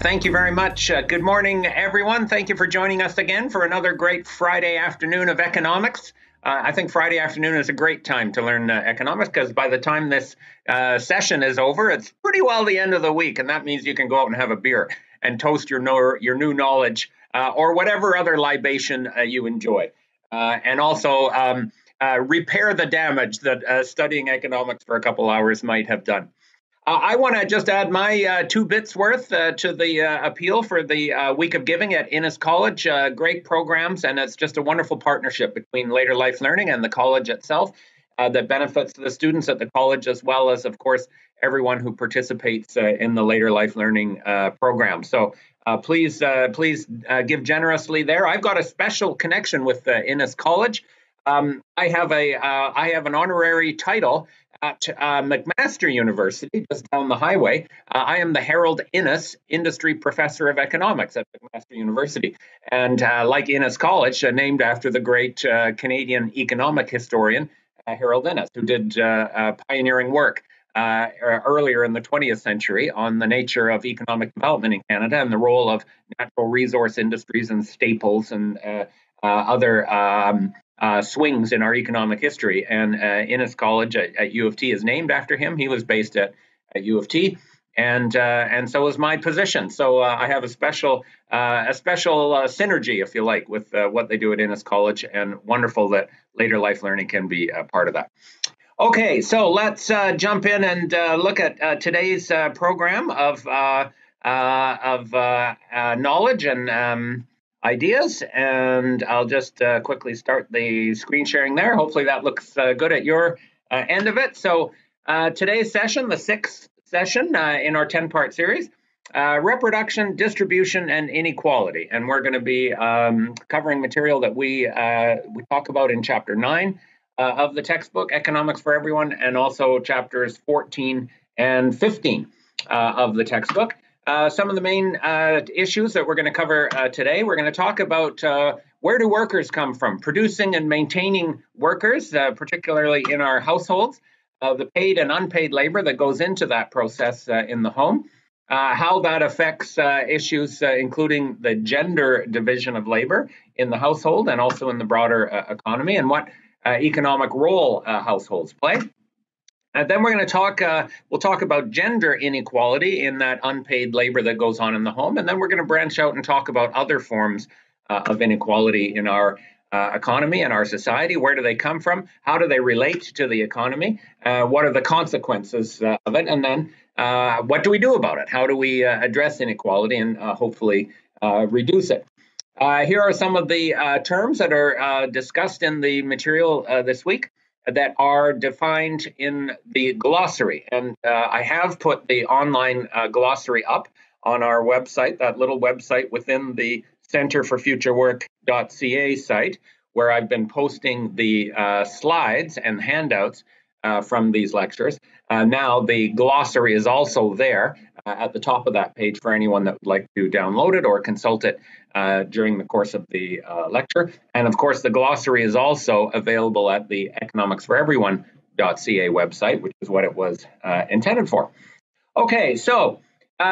Thank you very much. Good morning, everyone. Thank you for joining us again for another great Friday afternoon of economics. I think Friday afternoon is a great time to learn economics because by the time this session is over, it's pretty well the end of the week, and that means you can go out and have a beer and toast your new knowledge or whatever other libation you enjoy. And also repair the damage that studying economics for a couple hours might have done. I want to just add my 2 bits worth to the appeal for the Week of Giving at Innis College. Great programs, and it's just a wonderful partnership between later life learning and the college itself that benefits the students at the college, as well as, of course, everyone who participates in the later life learning program. So please give generously there. I've got a special connection with Innis College. I have an honorary title at McMaster University, just down the highway. I am the Harold Innis Industry Professor of Economics at McMaster University. And like Innis College, named after the great Canadian economic historian, Harold Innis, who did pioneering work earlier in the 20th century on the nature of economic development in Canada and the role of natural resource industries and staples and other swings in our economic history. And Innis College at U of T is named after him. He was based at U of T, and so is my position. So I have a special synergy, if you like, with what they do at Innis College, and wonderful that later life learning can be a part of that. Okay, so let's jump in and look at today's program of knowledge and ideas, and I'll just quickly start the screen sharing there. Hopefully that looks good at your end of it. So today's session, the 6th session in our 10-part series, reproduction, distribution, and inequality. And we're going to be covering material that we talk about in chapter 9 of the textbook, Economics for Everyone, and also chapters 14 and 15 of the textbook. Some of the main issues that we're going to cover today, we're going to talk about where do workers come from, producing and maintaining workers, particularly in our households, the paid and unpaid labor that goes into that process in the home, how that affects issues including the gender division of labor in the household and also in the broader economy, and what economic role households play. And then we're going to talk, we'll talk about gender inequality in that unpaid labor that goes on in the home. And then we're going to branch out and talk about other forms of inequality in our economy and our society. Where do they come from? How do they relate to the economy? What are the consequences of it? And then what do we do about it? How do we address inequality and hopefully reduce it? Here are some of the terms that are discussed in the material this week that are defined in the glossary. And I have put the online glossary up on our website, that little website within the centerforfuturework.ca site, where I've been posting the slides and handouts from these lectures. Now the glossary is also there at the top of that page for anyone that would like to download it or consult it during the course of the lecture. And of course, the glossary is also available at the economicsforeveryone.ca website, which is what it was intended for. Okay, so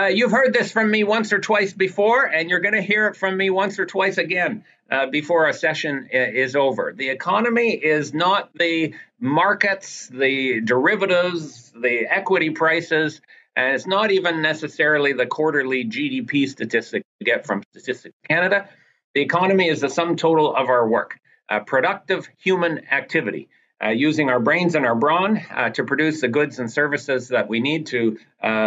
you've heard this from me once or twice before, and you're going to hear it from me once or twice again before our session is over. The economy is not the markets, the derivatives, the equity prices, and it's not even necessarily the quarterly GDP statistic you get from Statistics Canada. The economy is the sum total of our work, productive human activity, using our brains and our brawn to produce the goods and services that we need to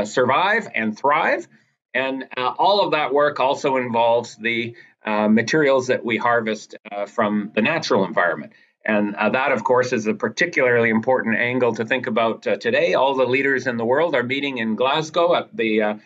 survive and thrive. And all of that work also involves the materials that we harvest from the natural environment. And that, of course, is a particularly important angle to think about today. All the leaders in the world are meeting in Glasgow at the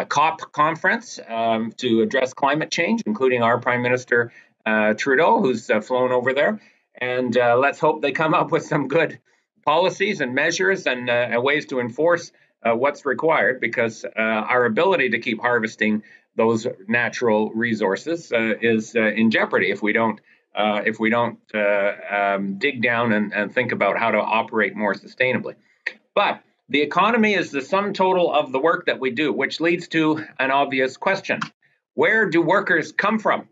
COP conference to address climate change, including our Prime Minister Trudeau, who's flown over there. And let's hope they come up with some good policies and measures and ways to enforce what's required, because our ability to keep harvesting those natural resources is in jeopardy if we don't dig down and think about how to operate more sustainably. But The economy is the sum total of the work that we do, which leads to an obvious question. Where do workers come from?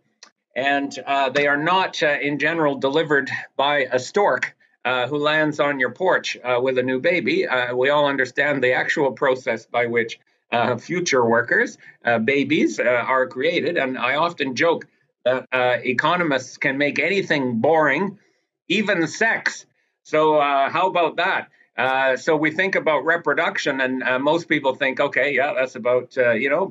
And they are not, in general, delivered by a stork who lands on your porch with a new baby. We all understand the actual process by which future workers, babies, are created. And I often joke that economists can make anything boring, even sex. So how about that? So we think about reproduction, and most people think, okay, yeah, that's about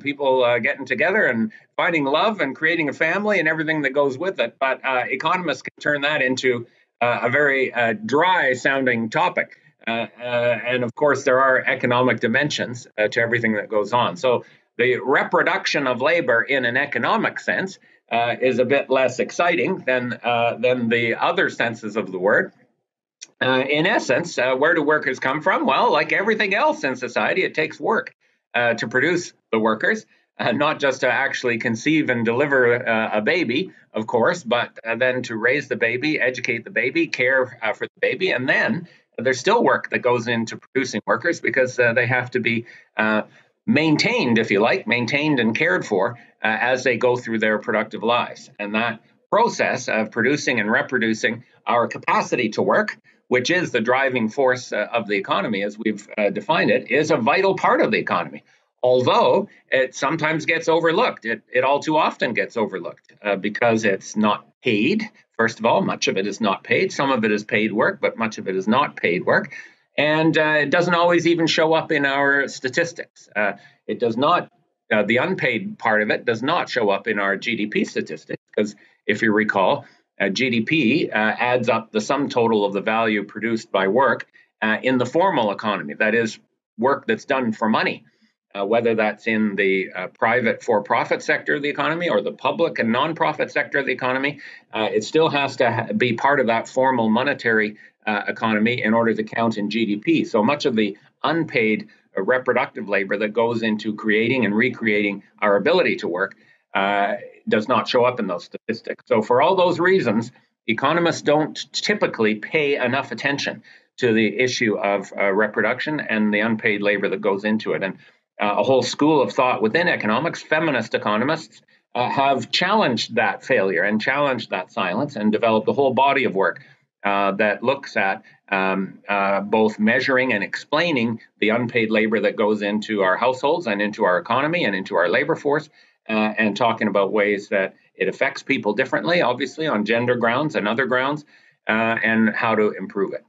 people getting together and finding love and creating a family and everything that goes with it. But economists can turn that into a very dry-sounding topic. And of course, there are economic dimensions to everything that goes on. So the reproduction of labor, in an economic sense, is a bit less exciting than the other senses of the word. In essence, where do workers come from? Well, like everything else in society, it takes work to produce the workers, not just to actually conceive and deliver a baby, of course, but then to raise the baby, educate the baby, care for the baby. And then there's still work that goes into producing workers because they have to be maintained, if you like, maintained and cared for as they go through their productive lives. And that process of producing and reproducing our capacity to work, which is the driving force of the economy as we've defined it, is a vital part of the economy. Although it sometimes gets overlooked. It all too often gets overlooked because it's not paid. First of all, much of it is not paid. Some of it is paid work, but much of it is not paid work. And it doesn't always even show up in our statistics. It does not, the unpaid part of it does not show up in our GDP statistics, because if you recall, GDP adds up the sum total of the value produced by work in the formal economy. That is, work that's done for money, whether that's in the private for-profit sector of the economy or the public and non-profit sector of the economy. It still has to be part of that formal monetary economy in order to count in GDP. So much of the unpaid reproductive labor that goes into creating and recreating our ability to work does not show up in those statistics. So for all those reasons, economists don't typically pay enough attention to the issue of reproduction and the unpaid labor that goes into it. And a whole school of thought within economics, feminist economists, have challenged that failure and challenged that silence and developed a whole body of work that looks at both measuring and explaining the unpaid labor that goes into our households and into our economy and into our labor force, and talking about ways that it affects people differently, obviously on gender grounds and other grounds, and how to improve it.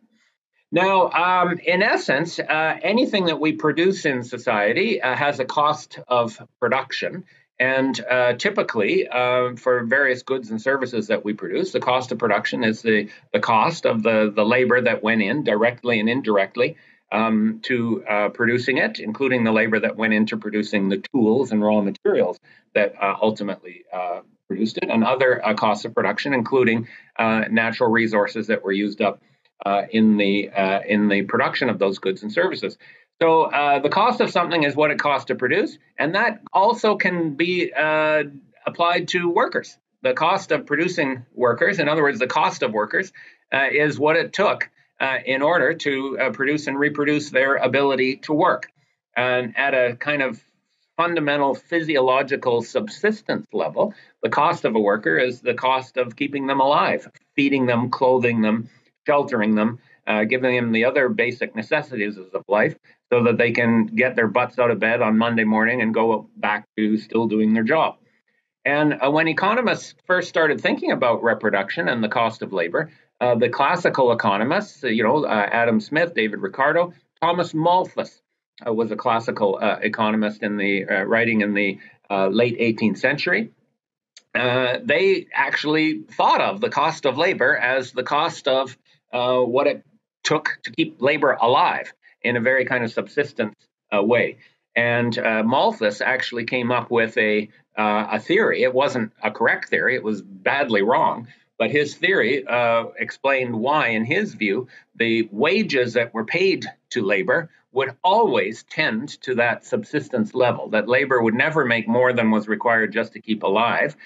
Now, in essence, anything that we produce in society has a cost of production. And typically, for various goods and services that we produce, the cost of production is the cost of the labor that went in directly and indirectly to producing it, including the labor that went into producing the tools and raw materials that ultimately produced it, and other costs of production, including natural resources that were used up in the production of those goods and services. So the cost of something is what it costs to produce, and that also can be applied to workers. The cost of producing workers, in other words, the cost of workers, is what it took in order to produce and reproduce their ability to work. And at a kind of fundamental physiological subsistence level, the cost of a worker is the cost of keeping them alive, feeding them, clothing them, sheltering them, giving them the other basic necessities of life so that they can get their butts out of bed on Monday morning and go back to still doing their job. And when economists first started thinking about reproduction and the cost of labor, the classical economists, Adam Smith, David Ricardo, Thomas Malthus was a classical economist in the writing in the late 18th century. They actually thought of the cost of labor as the cost of what it took to keep labor alive in a very kind of subsistence way. And Malthus actually came up with a theory. It wasn't a correct theory. It was badly wrong. But his theory explained why, in his view, the wages that were paid to labor would always tend to that subsistence level, that labor would never make more than was required just to keep alive.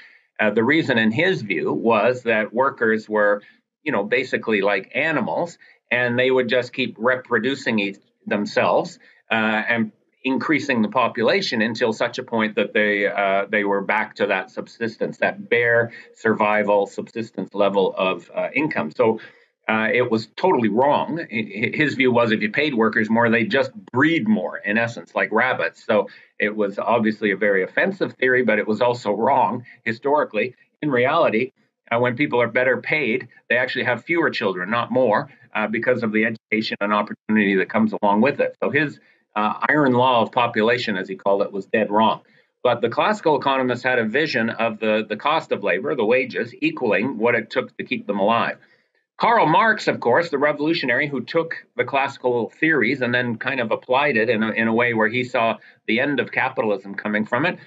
The reason, in his view, was that workers were, basically like animals, and they would just keep reproducing themselves and increasing the population until such a point that they were back to that subsistence, that bare survival subsistence level of income. So it was totally wrong. His view was if you paid workers more, they just breed more, in essence, like rabbits. So it was obviously a very offensive theory, but it was also wrong historically. In reality, when people are better paid, they actually have fewer children, not more, because of the education and opportunity that comes along with it. So his iron law of population, as he called it, was dead wrong. But the classical economists had a vision of the cost of labor, the wages, equaling what it took to keep them alive. Karl Marx, of course, the revolutionary who took the classical theories and then kind of applied it in a way where he saw the end of capitalism coming from it,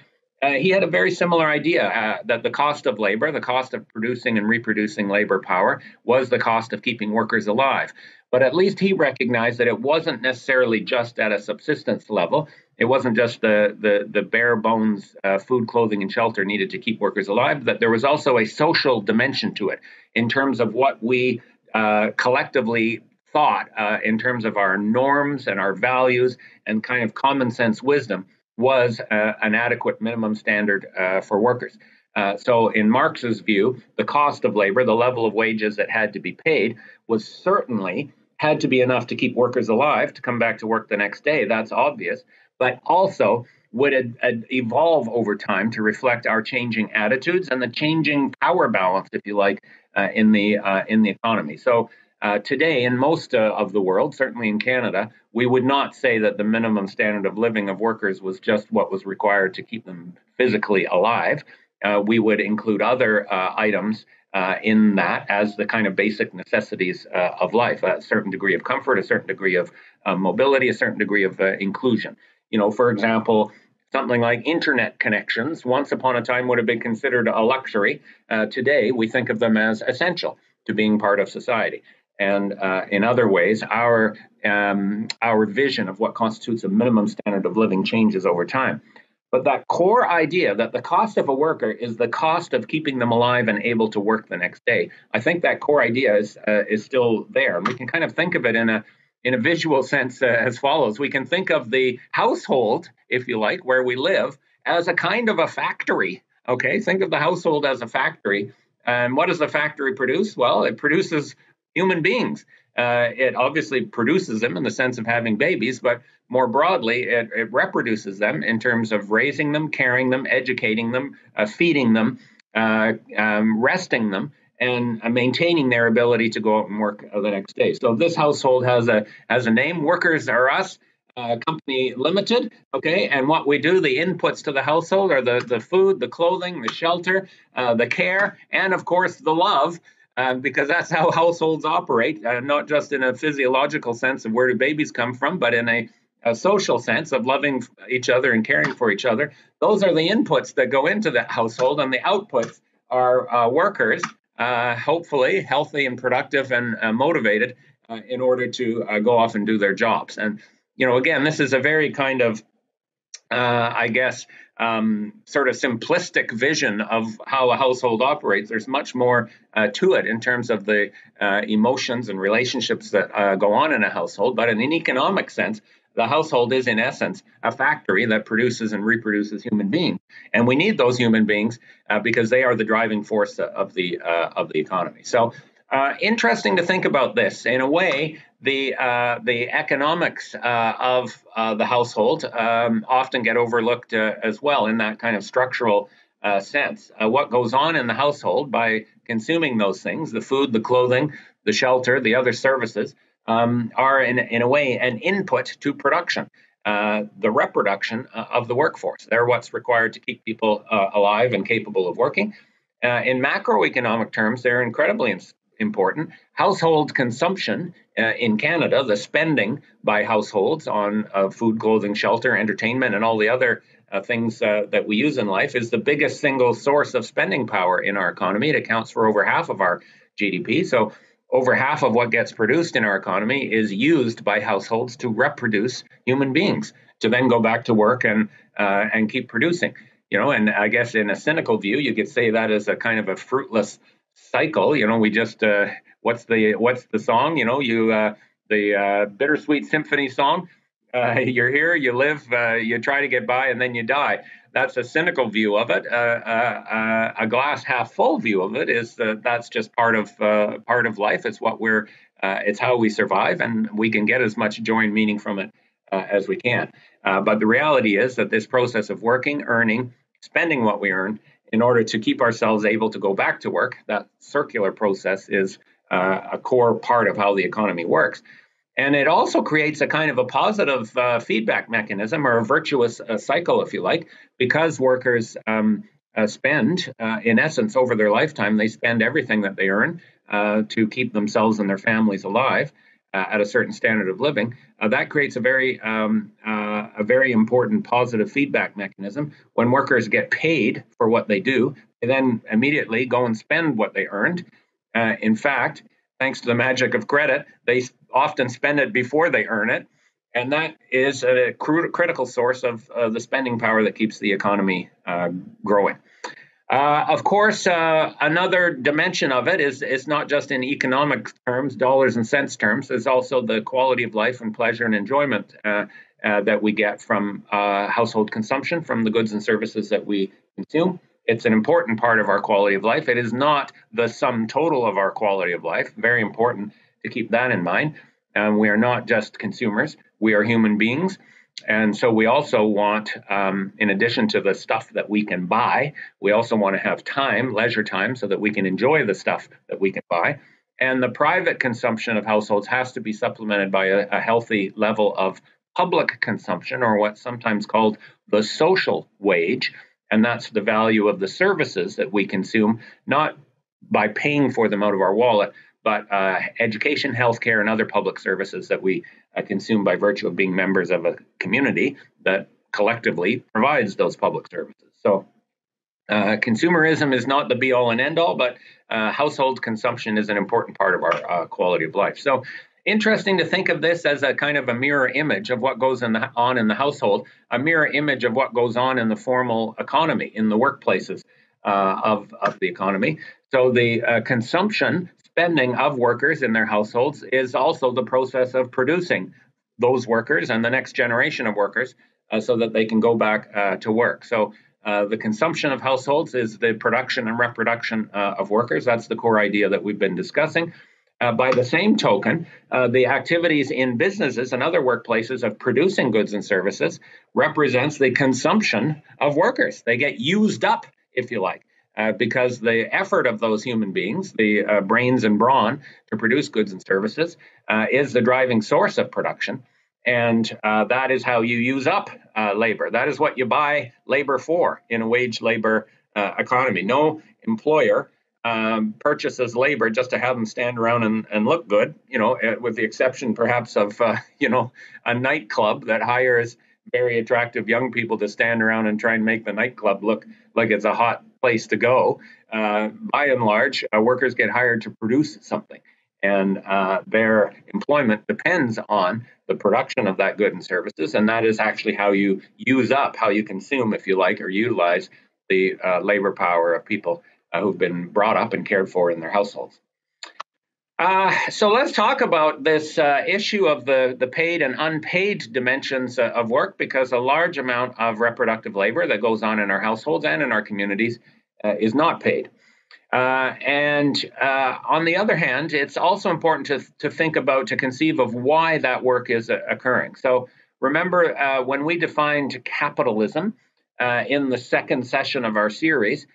he had a very similar idea that the cost of labor, the cost of producing and reproducing labor power, was the cost of keeping workers alive. But at least he recognized that it wasn't necessarily just at a subsistence level. It wasn't just the bare bones food, clothing, and shelter needed to keep workers alive, that there was also a social dimension to it in terms of what we collectively thought in terms of our norms and our values and kind of common sense wisdom was an adequate minimum standard for workers. So in Marx's view, the cost of labor, the level of wages that had to be paid, was certainly had to be enough to keep workers alive to come back to work the next day. That's obvious, but also would evolve over time to reflect our changing attitudes and the changing power balance, if you like, in the economy. So today, in most of the world, certainly in Canada, we would not say that the minimum standard of living of workers was just what was required to keep them physically alive. We would include other items in that as the kind of basic necessities of life, a certain degree of comfort, a certain degree of mobility, a certain degree of inclusion. You know, for example, something like internet connections once upon a time would have been considered a luxury. Today, we think of them as essential to being part of society. And in other ways, our vision of what constitutes a minimum standard of living changes over time. But that core idea that the cost of a worker is the cost of keeping them alive and able to work the next day, I think that core idea is still there. And we can kind of think of it in a visual sense as follows. We can think of the household, if you like, where we live, as a kind of a factory. Okay, think of the household as a factory. And what does the factory produce? Well, it produces human beings. It obviously produces them in the sense of having babies, but more broadly, it reproduces them in terms of raising them, caring them, educating them, feeding them, resting them, and maintaining their ability to go out and work the next day. So this household has a name. Workers are us. Company Limited, okay, and what we do, the inputs to the household are the food, the clothing, the shelter, the care, and of course the love, because that's how households operate, not just in a physiological sense of where do babies come from, but in a social sense of loving each other and caring for each other. Those are the inputs that go into the household, and the outputs are workers, hopefully healthy and productive and motivated in order to go off and do their jobs. And you know, again, this is a very kind of, I guess, sort of simplistic vision of how a household operates. There's much more to it in terms of the emotions and relationships that go on in a household. But in an economic sense, the household is, in essence, a factory that produces and reproduces human beings. And we need those human beings because they are the driving force of the economy. So interesting to think about this. In a way, the economics of the household often get overlooked as well in that kind of structural sense. What goes on in the household by consuming those things, the food, the clothing, the shelter, the other services, are in a way an input to production, the reproduction of the workforce. They're what's required to keep people alive and capable of working. In macroeconomic terms, they're incredibly important. Household consumption in Canada, the spending by households on food, clothing, shelter, entertainment, and all the other things that we use in life, is the biggest single source of spending power in our economy. It accounts for over half of our GDP. So over half of what gets produced in our economy is used by households to reproduce human beings, to then go back to work and keep producing. You know, and I guess in a cynical view, you could say that is a kind of a fruitless cycle. You know, we just what's the song? You know, the bittersweet symphony song. You're here, you live, you try to get by, and then you die. That's a cynical view of it. A glass half full view of it is that that's just part of life. It's what it's how we survive, and we can get as much joy and meaning from it as we can. But the reality is that this process of working, earning, spending what we earn in order to keep ourselves able to go back to work, that circular process is a core part of how the economy works. And it also creates a kind of a positive feedback mechanism, or a virtuous cycle, if you like, because workers spend, in essence, over their lifetime, they spend everything that they earn to keep themselves and their families alive at a certain standard of living. That creates a very important positive feedback mechanism. When workers get paid for what they do, they then immediately go and spend what they earned. In fact, thanks to the magic of credit, they often spend it before they earn it. And that is a critical source of the spending power that keeps the economy growing. Of course, another dimension of it is not just in economic terms, dollars and cents terms. There's also the quality of life and pleasure and enjoyment that we get from household consumption, from the goods and services that we consume. It's an important part of our quality of life. It is not the sum total of our quality of life. Very important to keep that in mind. We are not just consumers. We are human beings. And so we also want, in addition to the stuff that we can buy, we also want to have time, leisure time, so that we can enjoy the stuff that we can buy. And the private consumption of households has to be supplemented by a healthy level of public consumption, or what's sometimes called the social wage. And that's the value of the services that we consume, not by paying for them out of our wallet, but education, healthcare, and other public services that we consume by virtue of being members of a community that collectively provides those public services. So consumerism is not the be-all and end-all, but household consumption is an important part of our quality of life. So interesting to think of this as a kind of a mirror image of what goes on in the household, a mirror image of what goes on in the formal economy, in the workplaces of the economy. So the consumption, spending of workers in their households is also the process of producing those workers and the next generation of workers so that they can go back to work. So the consumption of households is the production and reproduction of workers. That's the core idea that we've been discussing. By the same token, the activities in businesses and other workplaces of producing goods and services represents the consumption of workers. They get used up, if you like, because the effort of those human beings, the brains and brawn to produce goods and services, is the driving source of production. And that is how you use up labor. That is what you buy labor for in a wage labor economy. No employer purchases labor just to have them stand around and look good, with the exception perhaps of, a nightclub that hires very attractive young people to stand around and try and make the nightclub look like it's a hot place to go. By and large, workers get hired to produce something, and their employment depends on the production of that good and services, and that is actually how you use up, how you consume, if you like, or utilize the labor power of people who've been brought up and cared for in their households. So let's talk about this issue of the paid and unpaid dimensions of work, because a large amount of reproductive labor that goes on in our households and in our communities is not paid. And on the other hand, it's also important to think about, to conceive of why that work is occurring. So remember, when we defined capitalism in the second session of our series,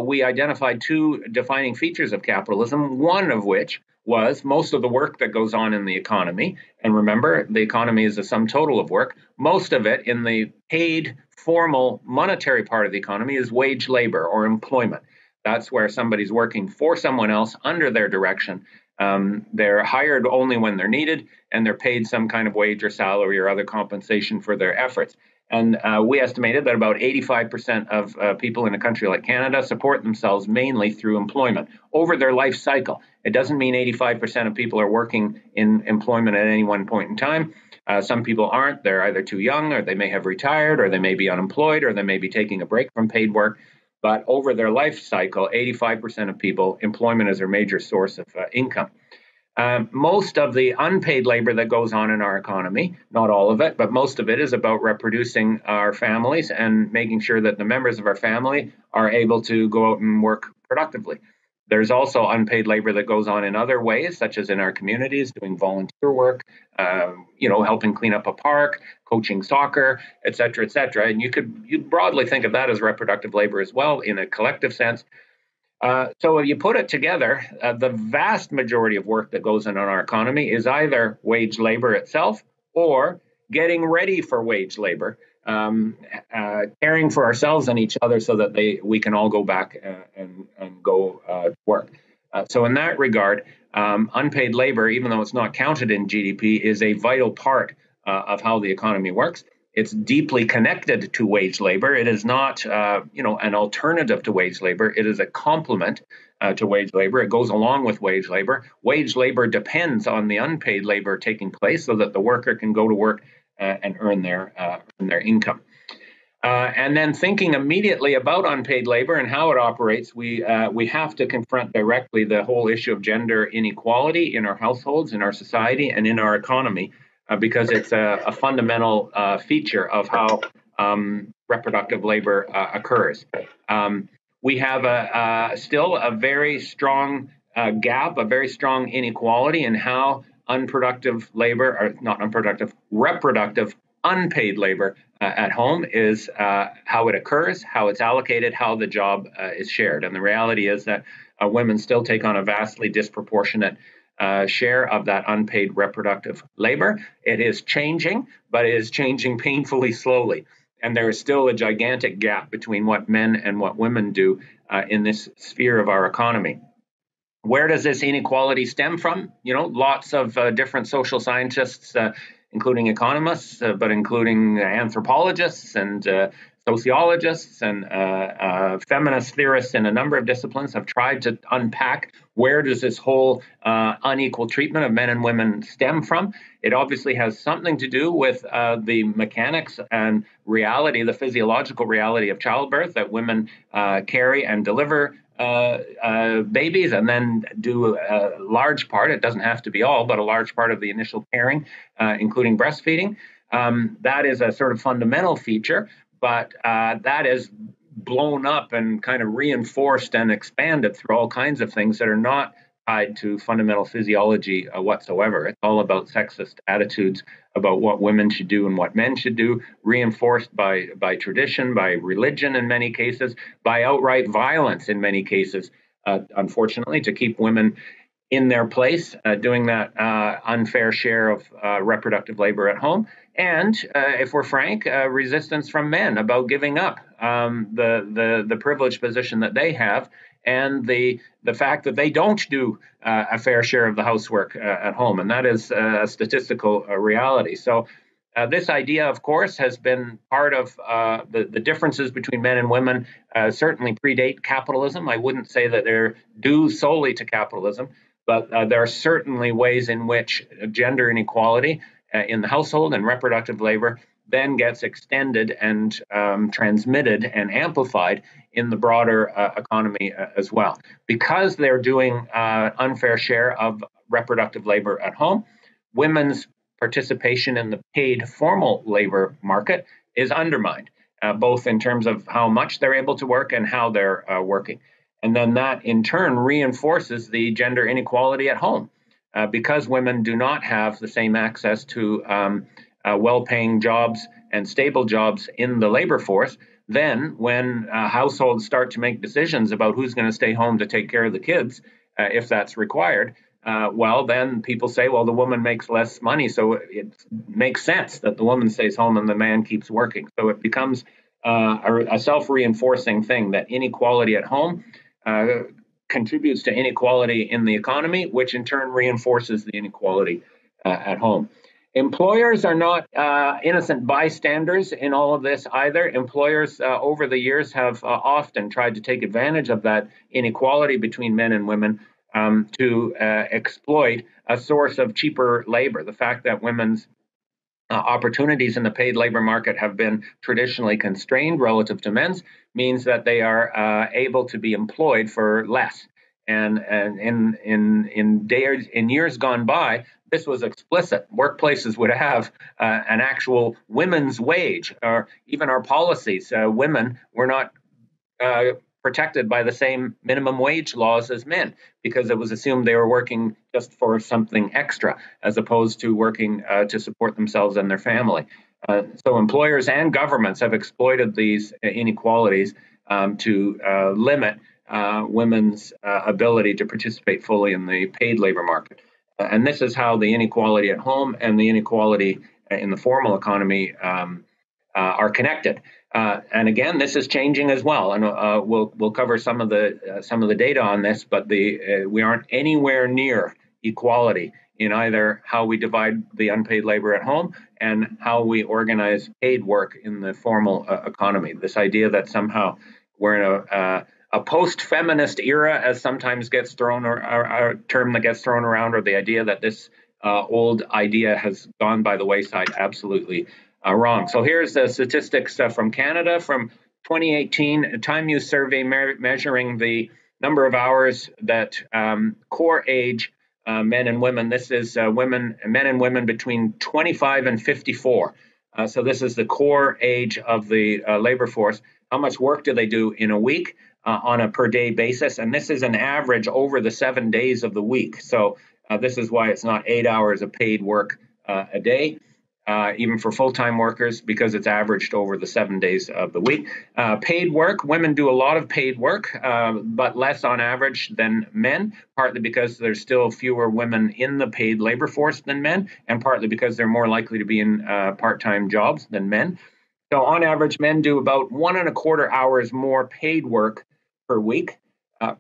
we identified two defining features of capitalism, one of which was most of the work that goes on in the economy. And remember, the economy is a sum total of work. Most of it in the paid, formal, monetary part of the economy is wage labor or employment. That's where somebody's working for someone else under their direction. They're hired only when they're needed, and they're paid some kind of wage or salary or other compensation for their efforts. And we estimated that about 85% of people in a country like Canada support themselves mainly through employment over their life cycle. It doesn't mean 85% of people are working in employment at any one point in time. Some people aren't. They're either too young, or they may have retired, or they may be unemployed, or they may be taking a break from paid work. But over their life cycle, 85% of people, employment is their major source of income. Most of the unpaid labor that goes on in our economy, not all of it, but most of it is about reproducing our families and making sure that the members of our family are able to go out and work productively. There's also unpaid labor that goes on in other ways, such as in our communities, doing volunteer work, helping clean up a park, coaching soccer, et cetera, et cetera. And you broadly think of that as reproductive labor as well in a collective sense. So if you put it together, the vast majority of work that goes on in our economy is either wage labor itself or getting ready for wage labor, caring for ourselves and each other so that we can all go back and go to work. So in that regard, unpaid labor, even though it's not counted in GDP, is a vital part of how the economy works. It's deeply connected to wage labor. It is not, an alternative to wage labor. It is a complement to wage labor. It goes along with wage labor. Wage labor depends on the unpaid labor taking place so that the worker can go to work and earn their income. And then thinking immediately about unpaid labor and how it operates, we have to confront directly the whole issue of gender inequality in our households, in our society, and in our economy. Because it's a fundamental feature of how reproductive labor occurs. We have still a very strong gap, a very strong inequality in how reproductive unpaid labor at home is how it occurs, how it's allocated, how the job is shared. And the reality is that women still take on a vastly disproportionate share of that unpaid reproductive labor. It is changing, but it is changing painfully slowly. And there is still a gigantic gap between what men and what women do in this sphere of our economy. Where does this inequality stem from? Lots of different social scientists, including economists, but including anthropologists and sociologists and feminist theorists in a number of disciplines have tried to unpack where does this whole unequal treatment of men and women stem from. It obviously has something to do with the mechanics and reality, the physiological reality of childbirth, that women carry and deliver babies and then do a large part, it doesn't have to be all, but a large part of the initial caring, including breastfeeding. That is a sort of fundamental feature, but that is blown up and kind of reinforced and expanded through all kinds of things that are not tied to fundamental physiology whatsoever. It's all about sexist attitudes about what women should do and what men should do, reinforced by tradition, by religion in many cases, by outright violence in many cases, unfortunately, to keep women in their place, doing that unfair share of reproductive labor at home. And if we're frank, resistance from men about giving up the privileged position that they have, and the fact that they don't do a fair share of the housework at home. And that is a statistical reality. So this idea, of course, has been part of the differences between men and women certainly predate capitalism. I wouldn't say that they're due solely to capitalism, but there are certainly ways in which gender inequality in the household and reproductive labor then gets extended and transmitted and amplified in the broader economy as well. Because they're doing unfair share of reproductive labor at home, women's participation in the paid formal labor market is undermined, both in terms of how much they're able to work and how they're working. And then that in turn reinforces the gender inequality at home. Because women do not have the same access to well-paying jobs and stable jobs in the labor force, then when households start to make decisions about who's going to stay home to take care of the kids, if that's required, then people say, well, the woman makes less money, so it makes sense that the woman stays home and the man keeps working. So it becomes a self-reinforcing thing that inequality at home contributes to inequality in the economy, which in turn reinforces the inequality at home. Employers are not innocent bystanders in all of this either. Employers over the years have often tried to take advantage of that inequality between men and women to exploit a source of cheaper labor. The fact that women's opportunities in the paid labor market have been traditionally constrained relative to men's means that they are able to be employed for less. And in years gone by, this was explicit. Workplaces would have an actual women's wage, or even our policies. Women were not protected by the same minimum wage laws as men, because it was assumed they were working just for something extra, as opposed to working to support themselves and their family. So employers and governments have exploited these inequalities to limit women's ability to participate fully in the paid labor market. And this is how the inequality at home and the inequality in the formal economy are connected. And again, this is changing as well, and we'll cover some of the data on this. But we aren't anywhere near equality in either how we divide the unpaid labor at home and how we organize paid work in the formal economy. This idea that somehow we're in a post-feminist era, as sometimes gets thrown, or a term that gets thrown around, or the idea that this old idea has gone by the wayside, absolutely wrong. So here's the statistics from Canada from 2018, a time use survey measuring the number of hours that core age men and women, this is men and women between 25 and 54. So this is the core age of the labor force. How much work do they do in a week on a per day basis? And this is an average over the 7 days of the week. So this is why it's not 8 hours of paid work a day. Even for full-time workers, because it's averaged over the 7 days of the week. Paid work, women do a lot of paid work, but less on average than men, partly because there's still fewer women in the paid labor force than men, and partly because they're more likely to be in part-time jobs than men. So on average, men do about 1.25 hours more paid work per week,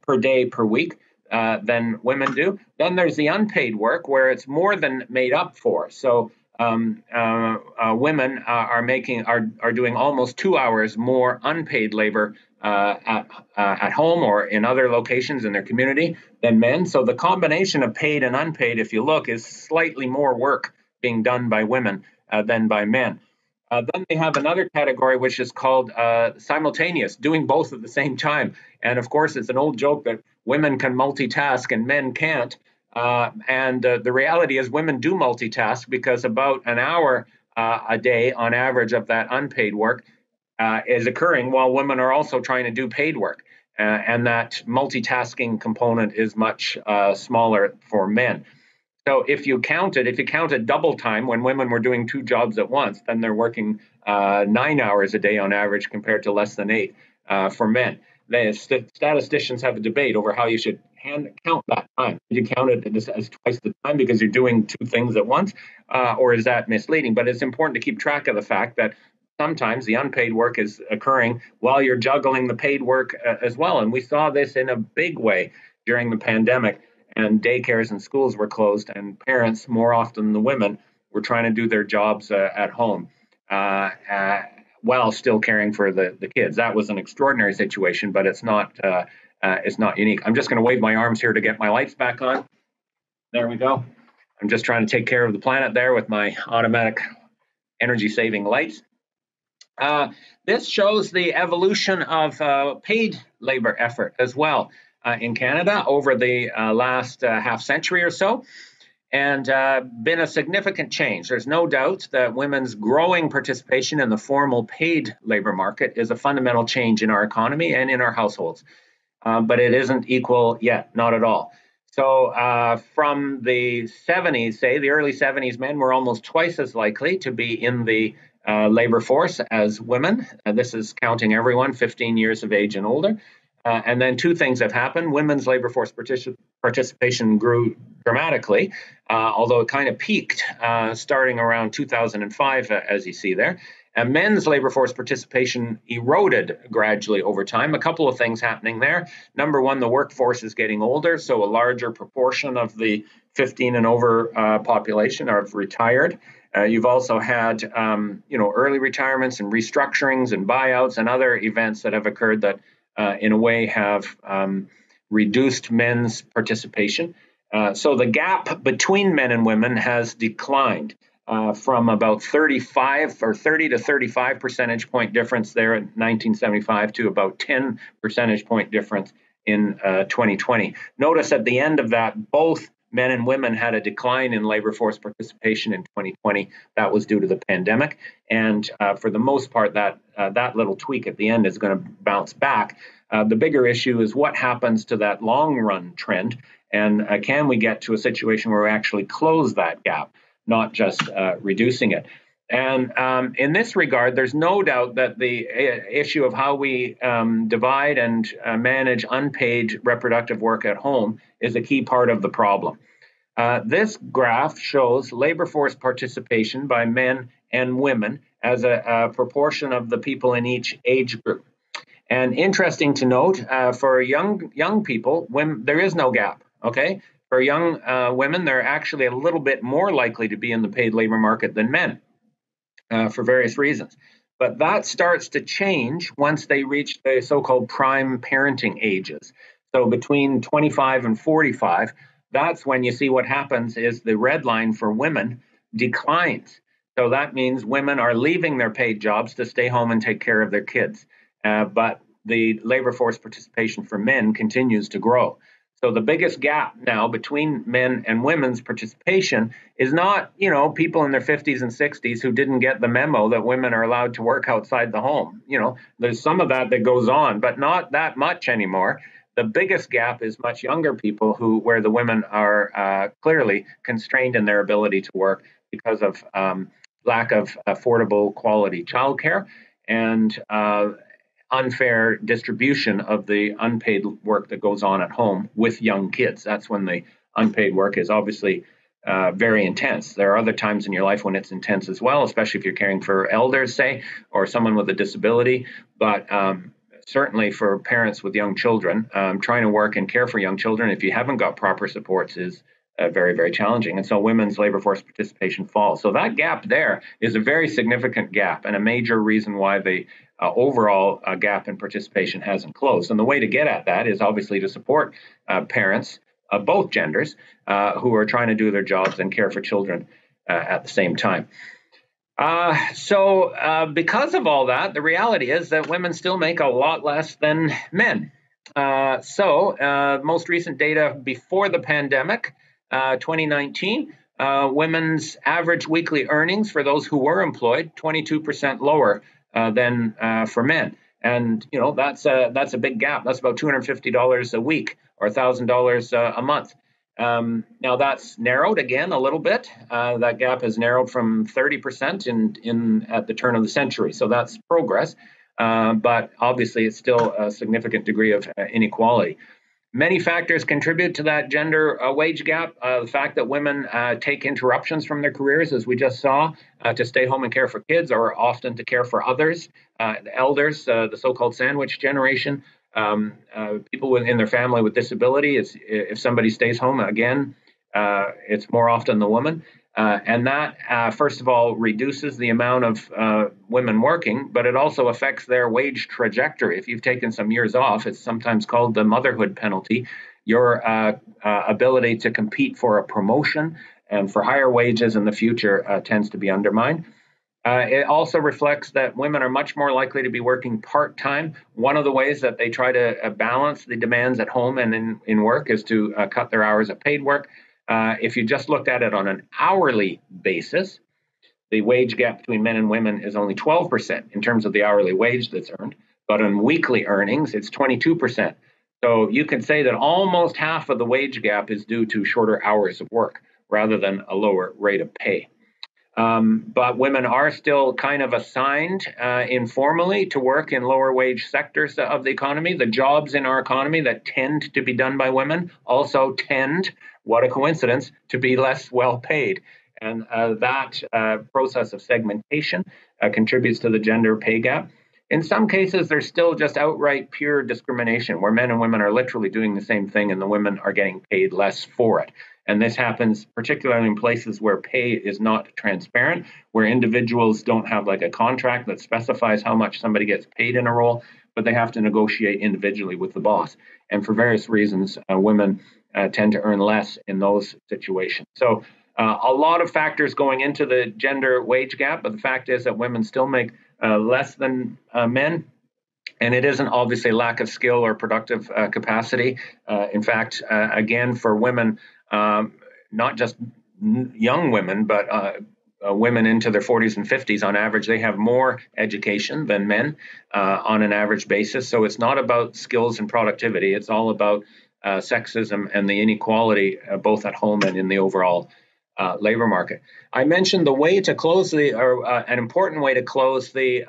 per day per week, than women do. Then there's the unpaid work, where it's more than made up for. So women are doing almost 2 hours more unpaid labor at home or in other locations in their community than men. So the combination of paid and unpaid, if you look, is slightly more work being done by women than by men. Then they have another category which is called simultaneous, doing both at the same time. And of course, it's an old joke that women can multitask and men can't. And the reality is women do multitask, because about an hour a day on average of that unpaid work is occurring while women are also trying to do paid work. And that multitasking component is much smaller for men. So if you counted double time when women were doing 2 jobs at once, then they're working 9 hours a day on average compared to less than 8 for men. The statisticians have a debate over how you should count that time. Did you count it as twice the time because you're doing 2 things at once, or is that misleading? But it's important to keep track of the fact that sometimes the unpaid work is occurring while you're juggling the paid work as well. And we saw this in a big way during the pandemic, and daycares and schools were closed, and parents, more often than women, were trying to do their jobs at home while still caring for the kids. That was an extraordinary situation, but it's not unique. I'm just going to wave my arms here to get my lights back on. There we go. I'm just trying to take care of the planet there with my automatic energy-saving lights. This shows the evolution of paid labor effort as well in Canada over the last half century or so, and been a significant change. There's no doubt that women's growing participation in the formal paid labor market is a fundamental change in our economy and in our households, but it isn't equal yet, not at all. So from the 70s, say the early 70s, men were almost twice as likely to be in the labor force as women. This is counting everyone 15 years of age and older. And then 2 things have happened. Women's labor force participation grew dramatically, although it kind of peaked starting around 2005, as you see there. And men's labor force participation eroded gradually over time. A couple of things happening there. Number one, the workforce is getting older, so a larger proportion of the 15 and over population are retired. You've also had early retirements and restructurings and buyouts and other events that have occurred that in a way have reduced men's participation. So the gap between men and women has declined from about 30 to 35 percentage point difference there in 1975 to about 10 percentage point difference in 2020. Notice at the end of that, both men and women had a decline in labor force participation in 2020. That was due to the pandemic. And for the most part, that little tweak at the end is going to bounce back. The bigger issue is what happens to that long run trend. And can we get to a situation where we actually close that gap, not just reducing it? And in this regard, there's no doubt that the issue of how we divide and manage unpaid reproductive work at home is a key part of the problem. This graph shows labor force participation by men and women as a proportion of the people in each age group. And interesting to note, for young people, there is no gap. Okay, for young women, they're actually a little bit more likely to be in the paid labor market than men. For various reasons. But that starts to change once they reach the so-called prime parenting ages. So between 25 and 45, that's when you see what happens is the red line for women declines. So that means women are leaving their paid jobs to stay home and take care of their kids. But the labor force participation for men continues to grow. So the biggest gap now between men and women's participation is not, people in their 50s and 60s who didn't get the memo that women are allowed to work outside the home. There's some of that goes on, but not that much anymore. The biggest gap is much younger people where the women are clearly constrained in their ability to work because of lack of affordable quality childcare and unfair distribution of the unpaid work that goes on at home with young kids. That's when the unpaid work is obviously very intense. There are other times in your life when it's intense as well, especially if you're caring for elders, say, or someone with a disability. But certainly for parents with young children, trying to work and care for young children, if you haven't got proper supports, is very, very challenging. And so women's labor force participation falls. So that gap there is a very significant gap and a major reason why the overall gap in participation hasn't closed. And the way to get at that is obviously to support parents of both genders who are trying to do their jobs and care for children at the same time. So because of all that, the reality is that women still make a lot less than men. Most recent data before the pandemic, 2019, women's average weekly earnings for those who were employed, 22% lower than for men. And, that's a big gap. That's about $250 a week or $1,000 a month. Now that's narrowed again a little bit. That gap has narrowed from 30% at the turn of the century. So that's progress. But obviously it's still a significant degree of inequality. Many factors contribute to that gender wage gap. The fact that women take interruptions from their careers, as we just saw, to stay home and care for kids, or often to care for others, the elders, the so-called sandwich generation, people in their family with disability. If somebody stays home, again, it's more often the woman. And that, first of all, reduces the amount of women working, but it also affects their wage trajectory. If you've taken some years off, it's sometimes called the motherhood penalty. Your ability to compete for a promotion and for higher wages in the future tends to be undermined. It also reflects that women are much more likely to be working part-time. One of the ways that they try to balance the demands at home and in work is to cut their hours of paid work. If you just looked at it on an hourly basis, the wage gap between men and women is only 12% in terms of the hourly wage that's earned. But on weekly earnings, it's 22%. So you can say that almost half of the wage gap is due to shorter hours of work rather than a lower rate of pay. But women are still kind of assigned informally to work in lower wage sectors of the economy. The jobs in our economy that tend to be done by women also tend, what a coincidence, to be less well paid. And that process of segmentation contributes to the gender pay gap. In some cases, there's still just outright pure discrimination where men and women are literally doing the same thing and the women are getting paid less for it. And this happens particularly in places where pay is not transparent, where individuals don't have like a contract that specifies how much somebody gets paid in a role, but they have to negotiate individually with the boss. And for various reasons, women tend to earn less in those situations. So a lot of factors going into the gender wage gap, but the fact is that women still make less than men. And it isn't obviously lack of skill or productive capacity. In fact, again, for women, not just young women, but women into their 40s and 50s, on average, they have more education than men on an average basis. So it's not about skills and productivity. It's all about sexism and the inequality, both at home and in the overall labor market. I mentioned the way to close an important way to close the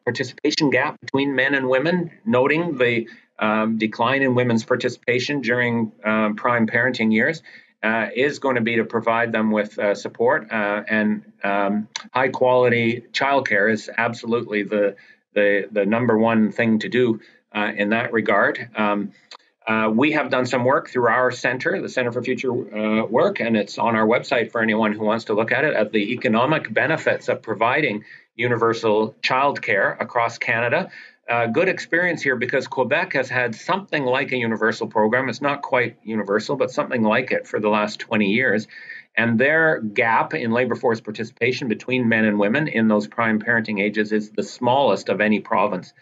participation gap between men and women, noting the decline in women's participation during prime parenting years, is going to be to provide them with support, and high quality childcare is absolutely the number one thing to do in that regard. We have done some work through our center, the Center for Future Work, and it's on our website for anyone who wants to look at it, at the economic benefits of providing universal childcare across Canada. Good experience here because Quebec has had something like a universal program. It's not quite universal, but something like it for the last 20 years. And their gap in labor force participation between men and women in those prime parenting ages is the smallest of any province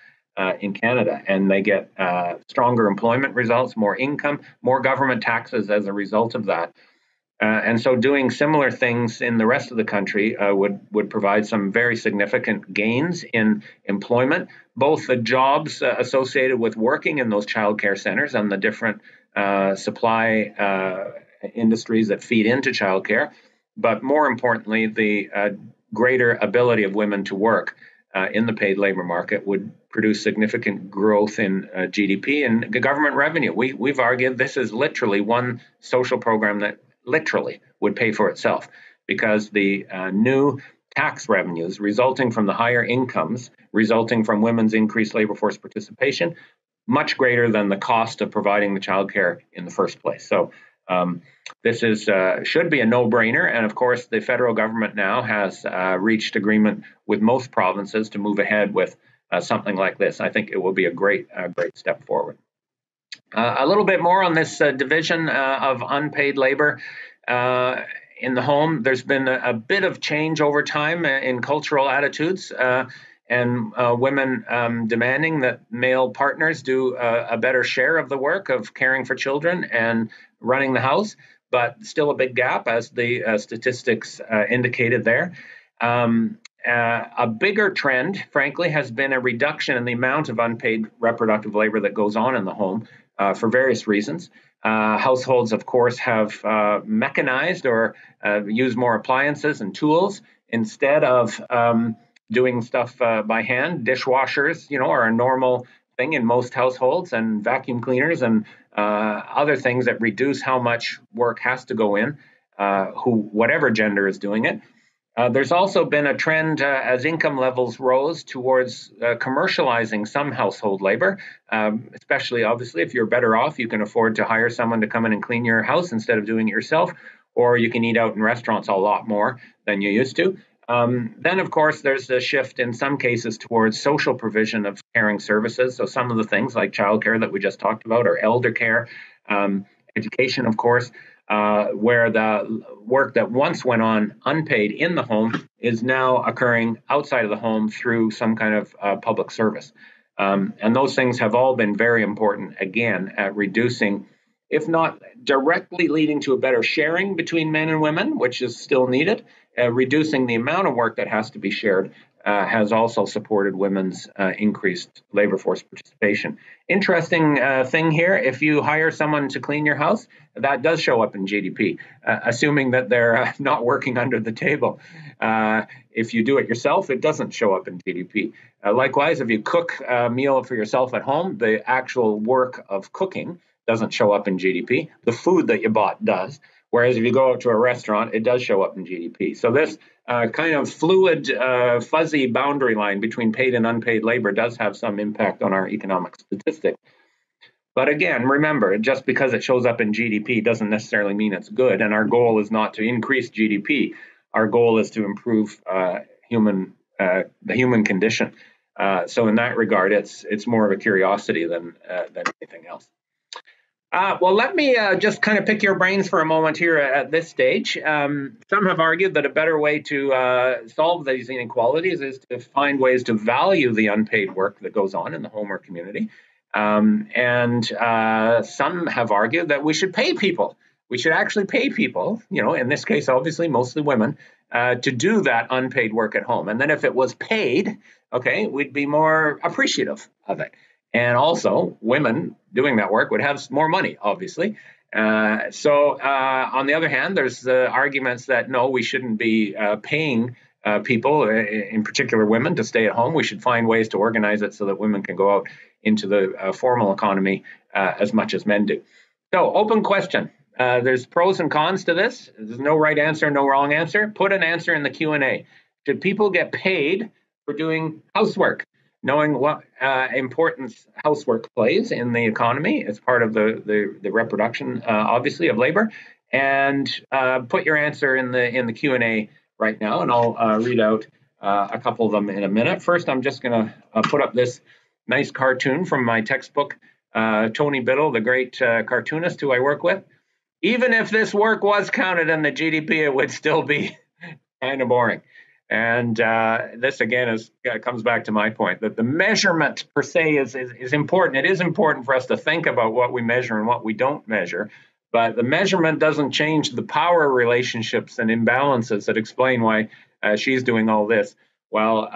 in Canada. And they get stronger employment results, more income, more government taxes as a result of that. And so doing similar things in the rest of the country would provide some very significant gains in employment, both the jobs associated with working in those childcare centers and the different supply industries that feed into childcare, but more importantly, the greater ability of women to work in the paid labor market would produce significant growth in GDP and government revenue. We've argued this is literally one social program that literally would pay for itself, because the new tax revenues resulting from the higher incomes resulting from women's increased labor force participation, much greater than the cost of providing the childcare in the first place. So this should be a no-brainer. And of course, the federal government now has reached agreement with most provinces to move ahead with something like this. I think it will be a great step forward. A little bit more on this division of unpaid labor in the home. There's been a bit of change over time in cultural attitudes, and women demanding that male partners do a better share of the work of caring for children and running the house, but still a big gap, as the statistics indicated there. A bigger trend, frankly, has been a reduction in the amount of unpaid reproductive labor that goes on in the home for various reasons. Households, of course, have mechanized or use more appliances and tools instead of doing stuff by hand. Dishwashers, are a normal thing in most households, and vacuum cleaners and other things that reduce how much work has to go in, whatever gender is doing it. There's also been a trend as income levels rose towards commercializing some household labor, especially obviously if you're better off, you can afford to hire someone to come in and clean your house instead of doing it yourself, or you can eat out in restaurants a lot more than you used to. Then, of course, there's a shift in some cases towards social provision of caring services. So some of the things like childcare that we just talked about, or elder care, education, of course, where the work that once went on unpaid in the home is now occurring outside of the home through some kind of public service. And those things have all been very important, again, at reducing, if not directly leading to a better sharing between men and women, which is still needed, reducing the amount of work that has to be shared has also supported women's increased labor force participation. Interesting thing here, if you hire someone to clean your house, that does show up in GDP, assuming that they're not working under the table. If you do it yourself, it doesn't show up in GDP. Likewise, if you cook a meal for yourself at home, the actual work of cooking doesn't show up in GDP. The food that you bought does. Whereas if you go out to a restaurant, it does show up in GDP. So this kind of fluid, fuzzy boundary line between paid and unpaid labor does have some impact on our economic statistics. But again, remember, just because it shows up in GDP doesn't necessarily mean it's good. And our goal is not to increase GDP. Our goal is to improve the human condition. So in that regard, it's more of a curiosity than anything else. Well, let me just kind of pick your brains for a moment here at this stage. Some have argued that a better way to solve these inequalities is to find ways to value the unpaid work that goes on in the home or community. And some have argued that we should pay people. We should actually pay people, in this case, obviously, mostly women, to do that unpaid work at home. And then if it was paid, okay, we'd be more appreciative of it. And also, women doing that work would have more money, obviously. So on the other hand, there's arguments that no, we shouldn't be paying people, in particular women, to stay at home. We should find ways to organize it so that women can go out into the formal economy as much as men do. So, open question. There's pros and cons to this. There's no right answer, no wrong answer. Put an answer in the Q&A. Should people get paid for doing housework? Knowing what importance housework plays in the economy as part of the reproduction, obviously, of labor. And put your answer in the Q&A right now, and I'll read out a couple of them in a minute. First, I'm just going to put up this nice cartoon from my textbook. Tony Biddle, the great cartoonist who I work with. Even if this work was counted in the GDP, it would still be kind of boring. And this, again, comes back to my point that the measurement per se is important. It is important for us to think about what we measure and what we don't measure. But the measurement doesn't change the power relationships and imbalances that explain why she's doing all this, while